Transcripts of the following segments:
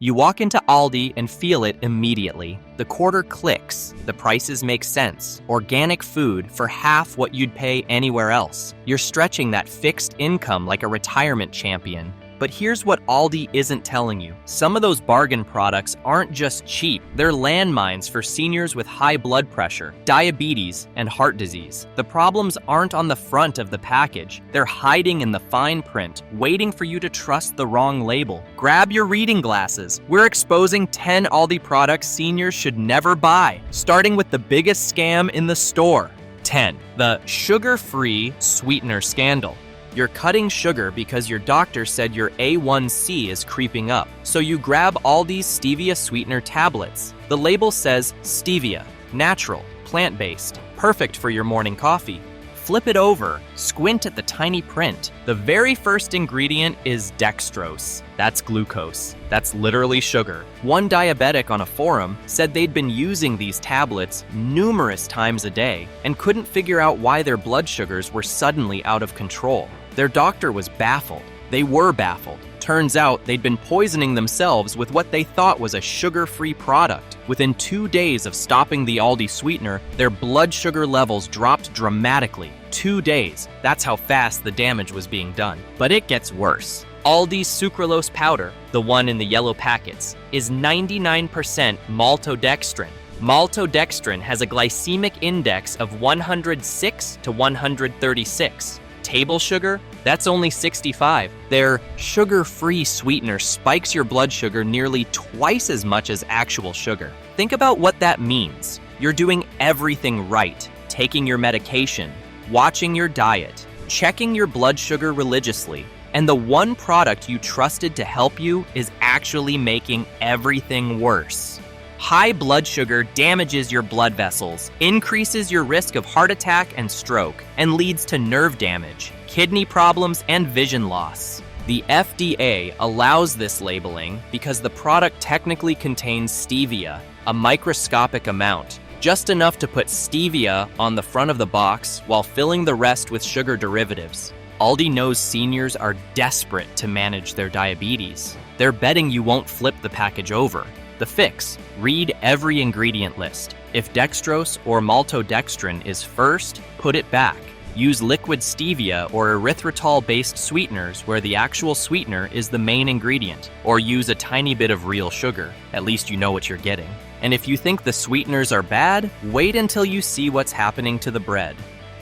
You walk into Aldi and feel it immediately. The quarter clicks, the prices make sense. Organic food for half what you'd pay anywhere else. You're stretching that fixed income like a retirement champion. But here's what Aldi isn't telling you. Some of those bargain products aren't just cheap, they're landmines for seniors with high blood pressure, diabetes, and heart disease. The problems aren't on the front of the package. They're hiding in the fine print, waiting for you to trust the wrong label. Grab your reading glasses. We're exposing 10 Aldi products seniors should never buy, starting with the biggest scam in the store. 10. The sugar-free sweetener scandal. You're cutting sugar because your doctor said your A1C is creeping up. So you grab Aldi's stevia sweetener tablets. The label says stevia, natural, plant-based, perfect for your morning coffee. Flip it over, squint at the tiny print. The very first ingredient is dextrose. That's glucose. That's literally sugar. One diabetic on a forum said they'd been using these tablets numerous times a day and couldn't figure out why their blood sugars were suddenly out of control. Their doctor was baffled. They were baffled. Turns out they'd been poisoning themselves with what they thought was a sugar-free product. Within 2 days of stopping the Aldi sweetener, their blood sugar levels dropped dramatically. 2 days. That's how fast the damage was being done. But it gets worse. Aldi's sucralose powder, the one in the yellow packets, is 99% maltodextrin. Maltodextrin has a glycemic index of 106 to 136. Table sugar, that's only 65. Their sugar-free sweetener spikes your blood sugar nearly twice as much as actual sugar. Think about what that means. You're doing everything right, taking your medication, watching your diet, checking your blood sugar religiously, and the one product you trusted to help you is actually making everything worse. High blood sugar damages your blood vessels, increases your risk of heart attack and stroke, and leads to nerve damage, kidney problems, and vision loss. The FDA allows this labeling because the product technically contains stevia, a microscopic amount, just enough to put stevia on the front of the box while filling the rest with sugar derivatives. Aldi knows seniors are desperate to manage their diabetes. They're betting you won't flip the package over. The fix: read every ingredient list. If dextrose or maltodextrin is first, put it back. Use liquid stevia or erythritol-based sweeteners where the actual sweetener is the main ingredient, or use a tiny bit of real sugar. At least you know what you're getting. And if you think the sweeteners are bad, wait until you see what's happening to the bread.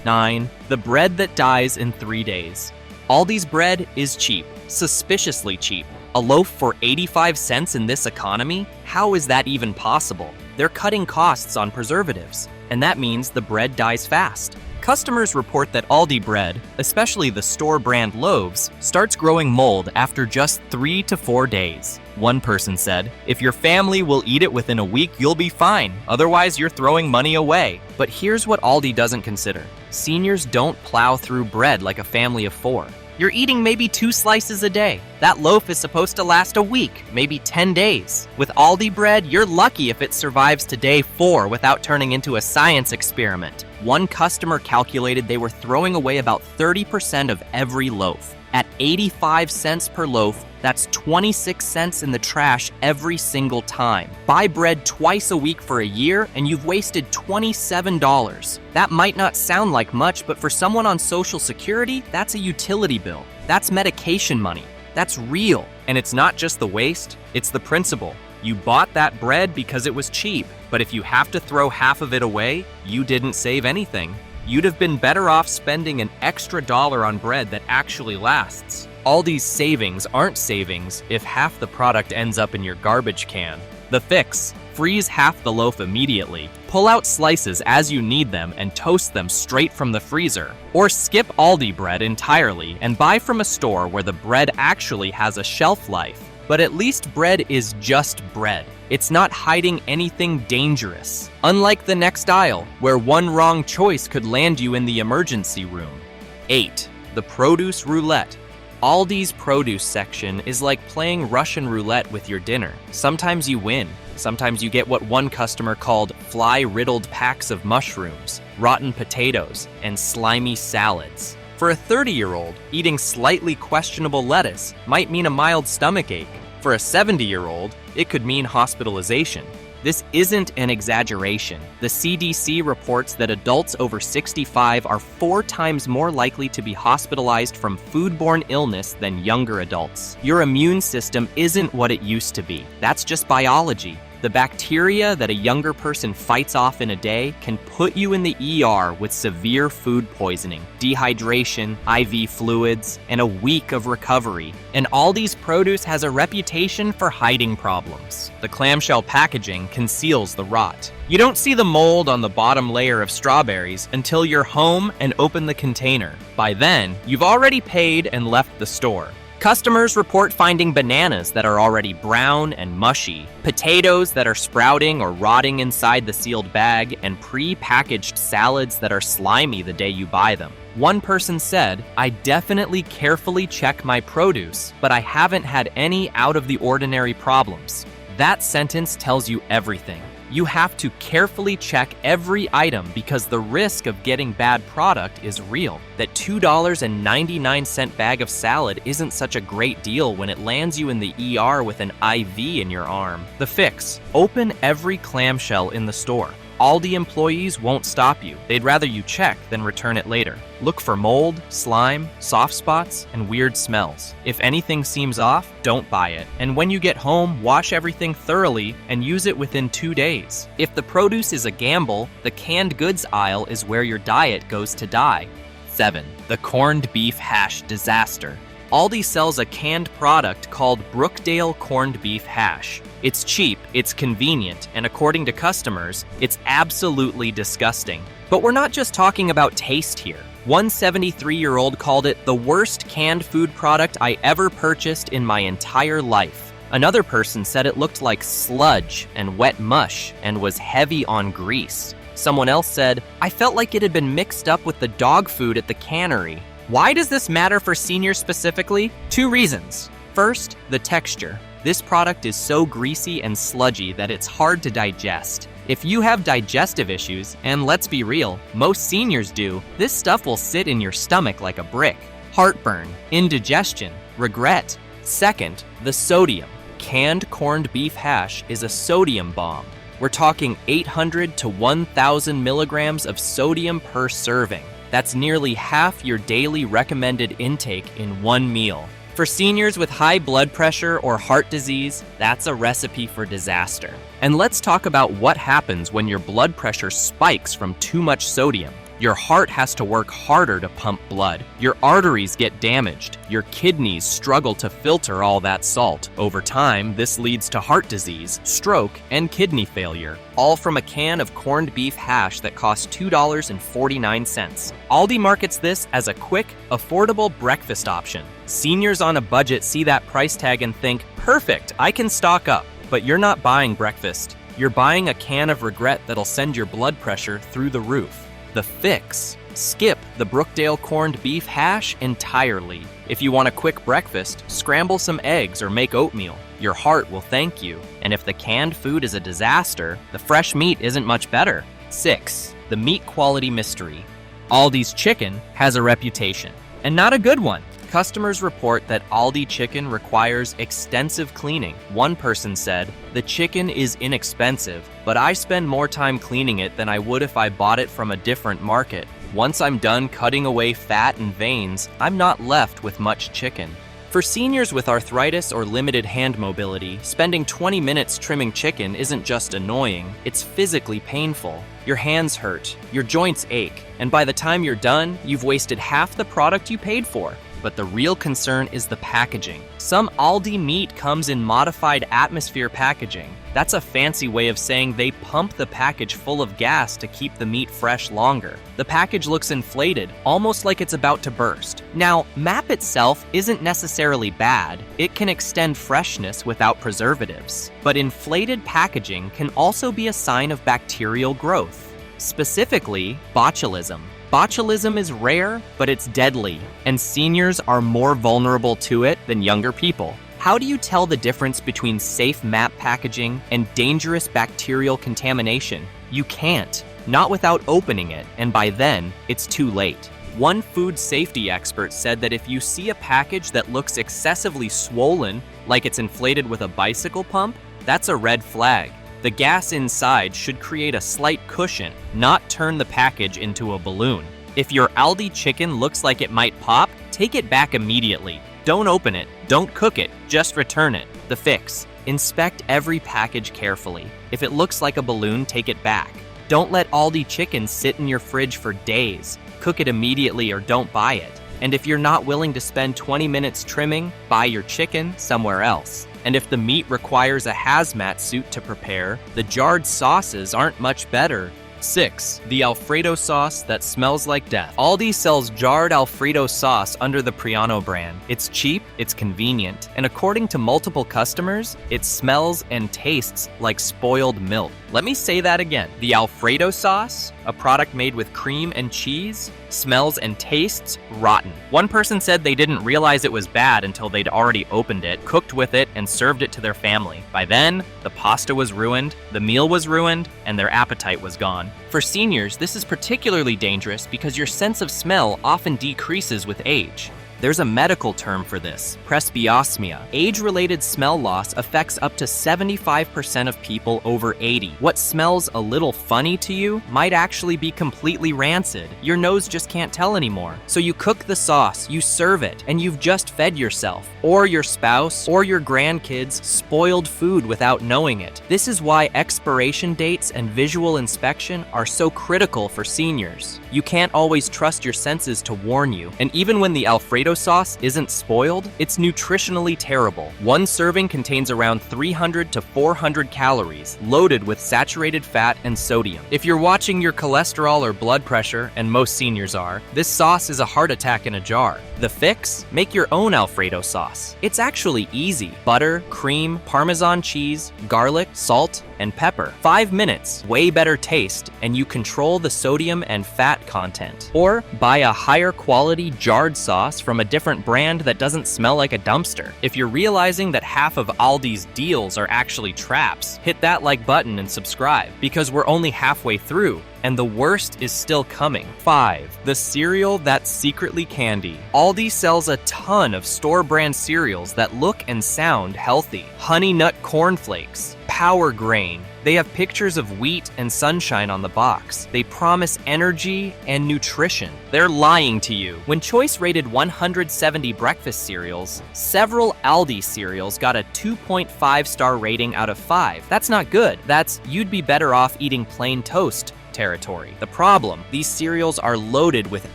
9. The bread that dies in 3 days. Aldi's bread is cheap, suspiciously cheap. A loaf for 85 cents in this economy? How is that even possible? They're cutting costs on preservatives, and that means the bread dies fast. Customers report that Aldi bread, especially the store brand loaves, starts growing mold after just 3 to 4 days. One person said, "If your family will eat it within a week, you'll be fine. Otherwise, you're throwing money away." But here's what Aldi doesn't consider. Seniors don't plow through bread like a family of 4. You're eating maybe 2 slices a day. That loaf is supposed to last a week, maybe 10 days. With Aldi bread, you're lucky if it survives to day 4 without turning into a science experiment. One customer calculated they were throwing away about 30% of every loaf. At 85 cents per loaf, that's 26 cents in the trash every single time. Buy bread twice a week for a year, and you've wasted $27. That might not sound like much, but for someone on Social Security, that's a utility bill. That's medication money. That's real. And it's not just the waste, it's the principle. You bought that bread because it was cheap, but if you have to throw half of it away, you didn't save anything. You'd have been better off spending an extra $1 on bread that actually lasts. Aldi's savings aren't savings if half the product ends up in your garbage can. The fix: freeze half the loaf immediately. Pull out slices as you need them and toast them straight from the freezer. Or skip Aldi bread entirely and buy from a store where the bread actually has a shelf life. But at least bread is just bread. It's not hiding anything dangerous. Unlike the next aisle, where one wrong choice could land you in the emergency room. 8. The produce roulette. Aldi's produce section is like playing Russian roulette with your dinner. Sometimes you win. Sometimes you get what one customer called fly-riddled packs of mushrooms, rotten potatoes, and slimy salads. For a 30-year-old, eating slightly questionable lettuce might mean a mild stomachache. For a 70-year-old, it could mean hospitalization. This isn't an exaggeration. The CDC reports that adults over 65 are 4 times more likely to be hospitalized from foodborne illness than younger adults. Your immune system isn't what it used to be. That's just biology. The bacteria that a younger person fights off in a day can put you in the ER with severe food poisoning, dehydration, IV fluids, and a week of recovery. And Aldi's produce has a reputation for hiding problems. The clamshell packaging conceals the rot. You don't see the mold on the bottom layer of strawberries until you're home and open the container. By then, you've already paid and left the store. Customers report finding bananas that are already brown and mushy, potatoes that are sprouting or rotting inside the sealed bag, and pre-packaged salads that are slimy the day you buy them. One person said, "I definitely carefully check my produce, but I haven't had any out-of-the-ordinary problems." That sentence tells you everything. You have to carefully check every item because the risk of getting bad product is real. That $2.99 bag of salad isn't such a great deal when it lands you in the ER with an IV in your arm. The fix: open every clamshell in the store. Aldi employees won't stop you. They'd rather you check than return it later. Look for mold, slime, soft spots, and weird smells. If anything seems off, don't buy it. And when you get home, wash everything thoroughly and use it within 2 days. If the produce is a gamble, the canned goods aisle is where your diet goes to die. 7. The corned beef hash disaster. Aldi sells a canned product called Brookdale corned beef hash. It's cheap, it's convenient, and according to customers, it's absolutely disgusting. But we're not just talking about taste here. One 73-year-old called it the worst canned food product I ever purchased in my entire life. Another person said it looked like sludge and wet mush and was heavy on grease. Someone else said, "I felt like it had been mixed up with the dog food at the cannery." Why does this matter for seniors specifically? 2 reasons. First, the texture. This product is so greasy and sludgy that it's hard to digest. If you have digestive issues, and let's be real, most seniors do, this stuff will sit in your stomach like a brick. Heartburn, indigestion, regret. Second, the sodium. Canned corned beef hash is a sodium bomb. We're talking 800 to 1,000 milligrams of sodium per serving. That's nearly half your daily recommended intake in one meal. For seniors with high blood pressure or heart disease, that's a recipe for disaster. And let's talk about what happens when your blood pressure spikes from too much sodium. Your heart has to work harder to pump blood. Your arteries get damaged. Your kidneys struggle to filter all that salt. Over time, this leads to heart disease, stroke, and kidney failure, all from a can of corned beef hash that costs $2.49. Aldi markets this as a quick, affordable breakfast option. Seniors on a budget see that price tag and think, "Perfect, I can stock up." But you're not buying breakfast. You're buying a can of regret that'll send your blood pressure through the roof. The fix: skip the Brookdale corned beef hash entirely. If you want a quick breakfast, scramble some eggs or make oatmeal. Your heart will thank you. And if the canned food is a disaster, the fresh meat isn't much better. 6. The meat quality mystery. Aldi's chicken has a reputation, and not a good one. Customers report that Aldi chicken requires extensive cleaning. One person said, "The chicken is inexpensive, but I spend more time cleaning it than I would if I bought it from a different market. Once I'm done cutting away fat and veins, I'm not left with much chicken." For seniors with arthritis or limited hand mobility, spending 20 minutes trimming chicken isn't just annoying, it's physically painful. Your hands hurt, your joints ache, and by the time you're done, you've wasted half the product you paid for. But the real concern is the packaging. Some Aldi meat comes in modified atmosphere packaging. That's a fancy way of saying they pump the package full of gas to keep the meat fresh longer. The package looks inflated, almost like it's about to burst. Now, MAP itself isn't necessarily bad. It can extend freshness without preservatives. But inflated packaging can also be a sign of bacterial growth, specifically botulism. Botulism is rare, but it's deadly, and seniors are more vulnerable to it than younger people. How do you tell the difference between safe MAP packaging and dangerous bacterial contamination? You can't, not without opening it, and by then, it's too late. One food safety expert said that if you see a package that looks excessively swollen like it's inflated with a bicycle pump, that's a red flag. The gas inside should create a slight cushion, not turn the package into a balloon. If your Aldi chicken looks like it might pop, take it back immediately. Don't open it, don't cook it, just return it. The fix: inspect every package carefully. If it looks like a balloon, take it back. Don't let Aldi chicken sit in your fridge for days. Cook it immediately or don't buy it. And if you're not willing to spend 20 minutes trimming, buy your chicken somewhere else. And if the meat requires a hazmat suit to prepare, the jarred sauces aren't much better. 6. The Alfredo sauce that smells like death. Aldi sells jarred Alfredo sauce under the Priano brand. It's cheap, it's convenient, and according to multiple customers, it smells and tastes like spoiled milk. Let me say that again. The Alfredo sauce, a product made with cream and cheese, smells and tastes rotten. One person said they didn't realize it was bad until they'd already opened it, cooked with it, and served it to their family. By then, the pasta was ruined, the meal was ruined, and their appetite was gone. For seniors, this is particularly dangerous because your sense of smell often decreases with age. There's a medical term for this, presbyosmia. Age-related smell loss affects up to 75% of people over 80. What smells a little funny to you might actually be completely rancid. Your nose just can't tell anymore. So you cook the sauce, you serve it, and you've just fed yourself, or your spouse, or your grandkids spoiled food without knowing it. This is why expiration dates and visual inspection are so critical for seniors. You can't always trust your senses to warn you, and even when the Alfredo sauce isn't spoiled, it's nutritionally terrible. One serving contains around 300 to 400 calories, loaded with saturated fat and sodium. If you're watching your cholesterol or blood pressure, and most seniors are, this sauce is a heart attack in a jar. The fix? Make your own Alfredo sauce. It's actually easy. Butter, cream, Parmesan cheese, garlic, salt, and pepper. 5 minutes, way better taste, and you control the sodium and fat content. Or buy a higher quality jarred sauce from a different brand that doesn't smell like a dumpster. If you're realizing that half of Aldi's deals are actually traps, hit that like button and subscribe, because we're only halfway through, and the worst is still coming. 5. The cereal that's secretly candy. Aldi sells a ton of store brand cereals that look and sound healthy. Honey Nut Corn Flakes, Power Grain. They have pictures of wheat and sunshine on the box. They promise energy and nutrition. They're lying to you. When Choice rated 170 breakfast cereals, several Aldi cereals got a 2.5-star rating out of 5. That's not good. That's you'd be better off eating plain toast territory. The problem, these cereals are loaded with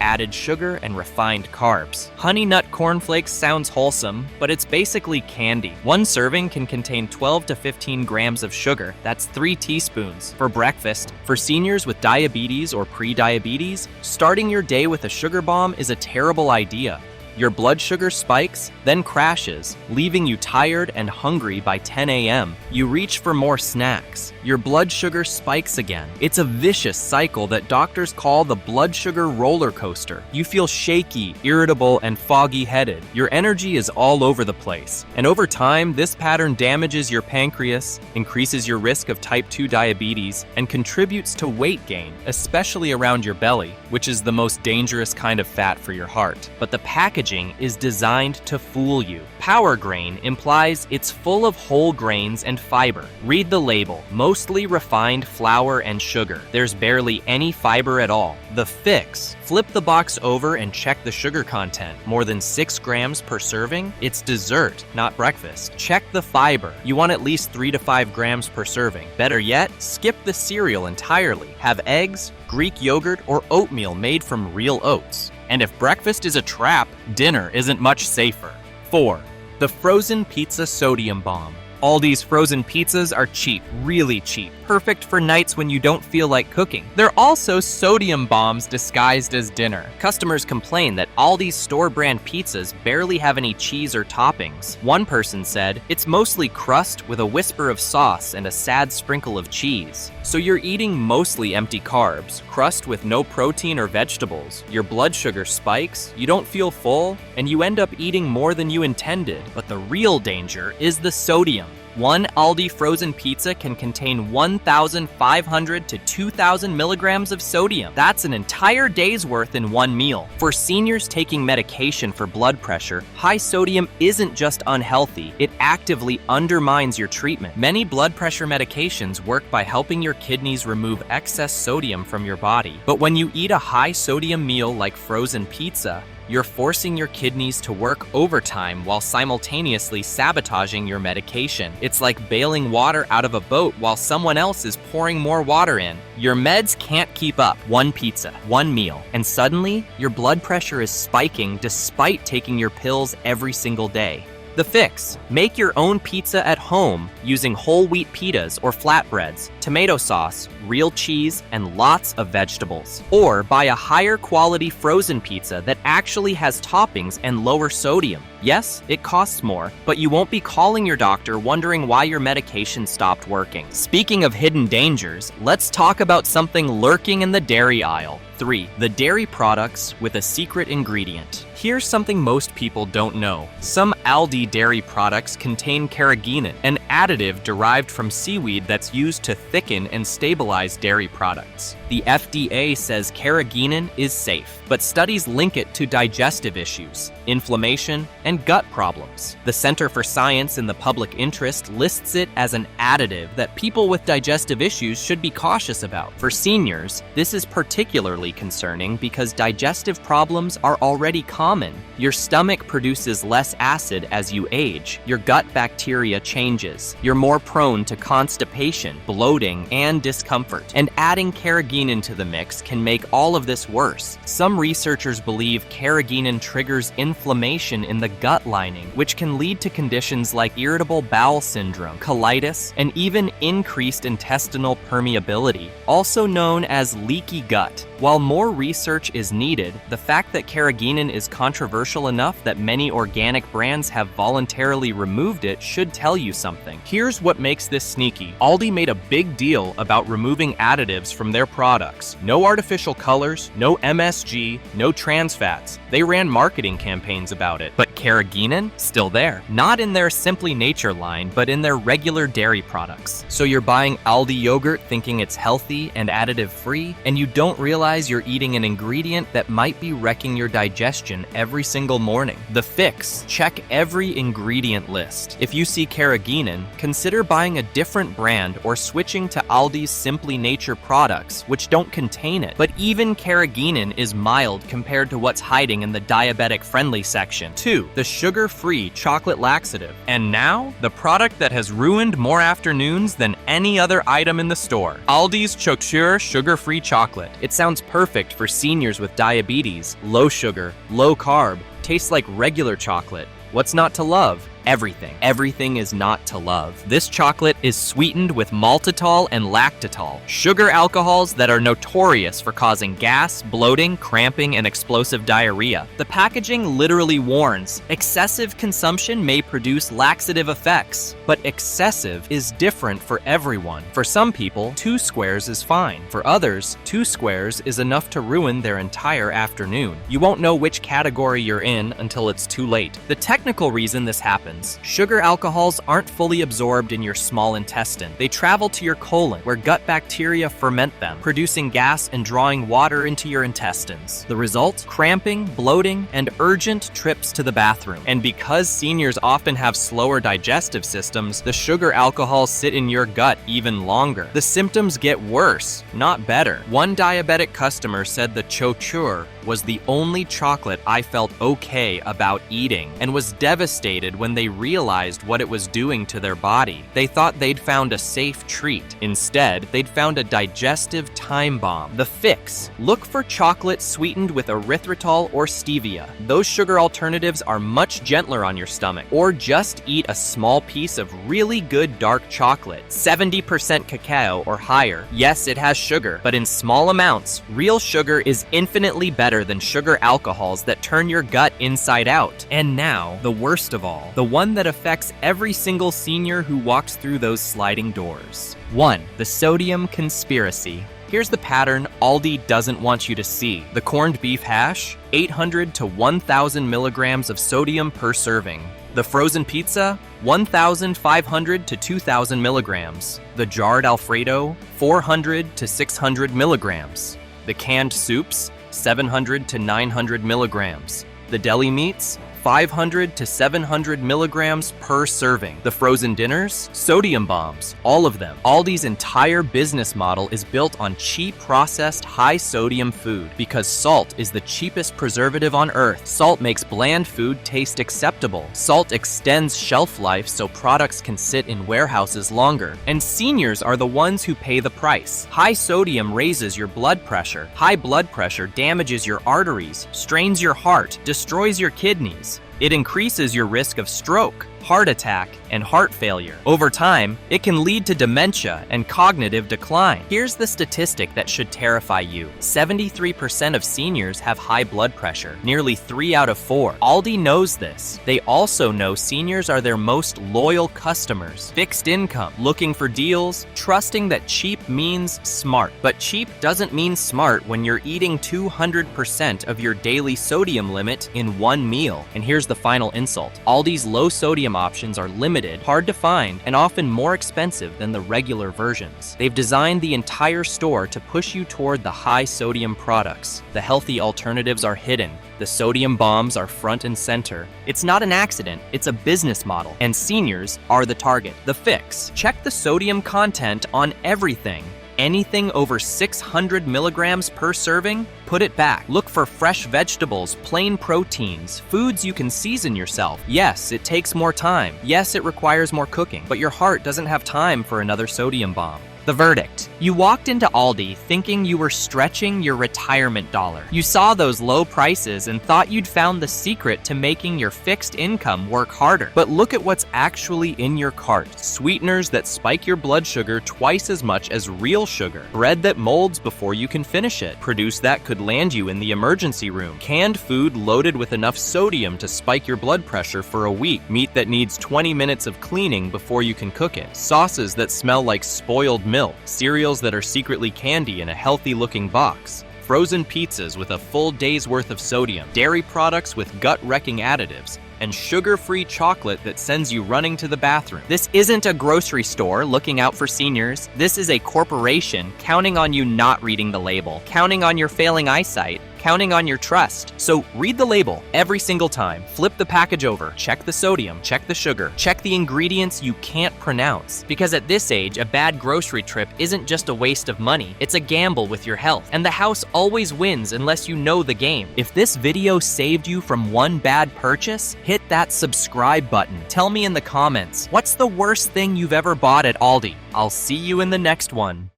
added sugar and refined carbs. Honey Nut Corn Flakes sounds wholesome, but it's basically candy. One serving can contain 12 to 15 grams of sugar. That's 3 teaspoons. For breakfast, for seniors with diabetes or pre-diabetes, starting your day with a sugar bomb is a terrible idea. Your blood sugar spikes, then crashes, leaving you tired and hungry by 10 a.m. You reach for more snacks. Your blood sugar spikes again. It's a vicious cycle that doctors call the blood sugar roller coaster. You feel shaky, irritable, and foggy-headed. Your energy is all over the place. And over time, this pattern damages your pancreas, increases your risk of type 2 diabetes, and contributes to weight gain, especially around your belly, which is the most dangerous kind of fat for your heart. But the packaging is designed to fool you. Power Grain implies it's full of whole grains and fiber. Read the label. Mostly refined flour and sugar. There's barely any fiber at all. The fix? Flip the box over and check the sugar content. More than 6 grams per serving? It's dessert, not breakfast. Check the fiber. You want at least 3 to 5 grams per serving. Better yet, skip the cereal entirely. Have eggs, Greek yogurt, or oatmeal made from real oats. And if breakfast is a trap, dinner isn't much safer. 4. The frozen pizza sodium bomb. Aldi's frozen pizzas are cheap, really cheap, perfect for nights when you don't feel like cooking. They're also sodium bombs disguised as dinner. Customers complain that Aldi's store-brand pizzas barely have any cheese or toppings. One person said, "It's mostly crust with a whisper of sauce and a sad sprinkle of cheese." So you're eating mostly empty carbs, crust with no protein or vegetables. Your blood sugar spikes, you don't feel full, and you end up eating more than you intended. But the real danger is the sodium. One Aldi frozen pizza can contain 1,500 to 2,000 milligrams of sodium. That's an entire day's worth in one meal. For seniors taking medication for blood pressure, high sodium isn't just unhealthy, it actively undermines your treatment. Many blood pressure medications work by helping your kidneys remove excess sodium from your body. But when you eat a high sodium meal like frozen pizza, you're forcing your kidneys to work overtime while simultaneously sabotaging your medication. It's like bailing water out of a boat while someone else is pouring more water in. Your meds can't keep up. One pizza, one meal, and suddenly your blood pressure is spiking despite taking your pills every single day. The fix: make your own pizza at home using whole wheat pitas or flatbreads, tomato sauce, real cheese, and lots of vegetables. Or buy a higher quality frozen pizza that actually has toppings and lower sodium. Yes, it costs more, but you won't be calling your doctor wondering why your medication stopped working. Speaking of hidden dangers, let's talk about something lurking in the dairy aisle. 3. The dairy products with a secret ingredient. Here's something most people don't know. Some Aldi dairy products contain carrageenan, an additive derived from seaweed that's used to thicken and stabilize dairy products. The FDA says carrageenan is safe, but studies link it to digestive issues, inflammation, and gut problems. The Center for Science in the Public Interest lists it as an additive that people with digestive issues should be cautious about. For seniors, this is particularly concerning because digestive problems are already common. Your stomach produces less acid as you age. Your gut bacteria changes. You're more prone to constipation, bloating, and discomfort. And adding carrageenan to the mix can make all of this worse. Some researchers believe carrageenan triggers inflammation in the gut lining, which can lead to conditions like irritable bowel syndrome, colitis, and even increased intestinal permeability, also known as leaky gut. While more research is needed, the fact that carrageenan is controversial enough that many organic brands have voluntarily removed it should tell you something. Here's what makes this sneaky. Aldi made a big deal about removing additives from their products. No artificial colors, no MSG, no trans fats. They ran marketing campaigns about it. But carrageenan? Still there. Not in their Simply Nature line, but in their regular dairy products. So you're buying Aldi yogurt thinking it's healthy and additive-free, and you don't realize you're eating an ingredient that might be wrecking your digestion every single morning. The fix: check every ingredient list. If you see carrageenan, consider buying a different brand or switching to Aldi's Simply Nature products, which don't contain it. But even carrageenan is mild compared to what's hiding in the diabetic-friendly section. 2. The sugar-free chocolate laxative. And now, the product that has ruined more afternoons than any other item in the store. Aldi's Chochure sugar-free chocolate. It sounds perfect for seniors with diabetes, low sugar, low carb, tastes like regular chocolate. What's not to love? Everything. Everything is not to love. This chocolate is sweetened with maltitol and lactitol, sugar alcohols that are notorious for causing gas, bloating, cramping, and explosive diarrhea. The packaging literally warns, excessive consumption may produce laxative effects, but excessive is different for everyone. For some people, 2 squares is fine. For others, 2 squares is enough to ruin their entire afternoon. You won't know which category you're in until it's too late. The technical reason this happens: sugar alcohols aren't fully absorbed in your small intestine. They travel to your colon, where gut bacteria ferment them, producing gas and drawing water into your intestines. The result? Cramping, bloating, and urgent trips to the bathroom. And because seniors often have slower digestive systems, the sugar alcohols sit in your gut even longer. The symptoms get worse, not better. One diabetic customer said the Chochure was the only chocolate I felt okay about eating, and was devastated when they realized what it was doing to their body. They thought they'd found a safe treat. Instead, they'd found a digestive time bomb. The fix: look for chocolate sweetened with erythritol or stevia. Those sugar alternatives are much gentler on your stomach. Or just eat a small piece of really good dark chocolate, 70% cacao or higher. Yes, it has sugar, but in small amounts. Real sugar is infinitely better than sugar alcohols that turn your gut inside out. And now, the worst of all, the one that affects every single senior who walks through those sliding doors. 1. The sodium conspiracy. Here's the pattern Aldi doesn't want you to see. The corned beef hash, 800 to 1,000 milligrams of sodium per serving. The frozen pizza, 1,500 to 2,000 milligrams. The jarred Alfredo, 400 to 600 milligrams. The canned soups, 700 to 900 milligrams. The deli meats, 500 to 700 milligrams per serving. The frozen dinners, sodium bombs, all of them. Aldi's entire business model is built on cheap, processed, high-sodium food because salt is the cheapest preservative on earth. Salt makes bland food taste acceptable. Salt extends shelf life so products can sit in warehouses longer. And seniors are the ones who pay the price. High sodium raises your blood pressure. High blood pressure damages your arteries, strains your heart, destroys your kidneys. It increases your risk of stroke, heart attack, and heart failure. Over time, it can lead to dementia and cognitive decline. Here's the statistic that should terrify you. 73% of seniors have high blood pressure, nearly 3 out of 4. Aldi knows this. They also know seniors are their most loyal customers. Fixed income, looking for deals, trusting that cheap means smart. But cheap doesn't mean smart when you're eating 200% of your daily sodium limit in one meal. And here's the final insult. Aldi's low sodium options are limited, hard to find, and often more expensive than the regular versions. They've designed the entire store to push you toward the high sodium products. The healthy alternatives are hidden. The sodium bombs are front and center. It's not an accident, it's a business model, and seniors are the target. The fix: check the sodium content on everything. Anything over 600 milligrams per serving, put it back. Look for fresh vegetables, plain proteins, foods you can season yourself. Yes, it takes more time. Yes, it requires more cooking, but your heart doesn't have time for another sodium bomb. The verdict: you walked into Aldi thinking you were stretching your retirement dollar. You saw those low prices and thought you'd found the secret to making your fixed income work harder. But look at what's actually in your cart. Sweeteners that spike your blood sugar twice as much as real sugar. Bread that molds before you can finish it. Produce that could land you in the emergency room. Canned food loaded with enough sodium to spike your blood pressure for a week. Meat that needs 20 minutes of cleaning before you can cook it. Sauces that smell like spoiled milk. Cereals that are secretly candy in a healthy-looking box. Frozen pizzas with a full day's worth of sodium. Dairy products with gut-wrecking additives. And sugar-free chocolate that sends you running to the bathroom. This isn't a grocery store looking out for seniors. This is a corporation counting on you not reading the label, counting on your failing eyesight, counting on your trust. So read the label every single time. Flip the package over. Check the sodium. Check the sugar. Check the ingredients you can't pronounce. Because at this age, a bad grocery trip isn't just a waste of money. It's a gamble with your health. And the house always wins unless you know the game. If this video saved you from one bad purchase, hit that subscribe button. Tell me in the comments, what's the worst thing you've ever bought at Aldi? I'll see you in the next one.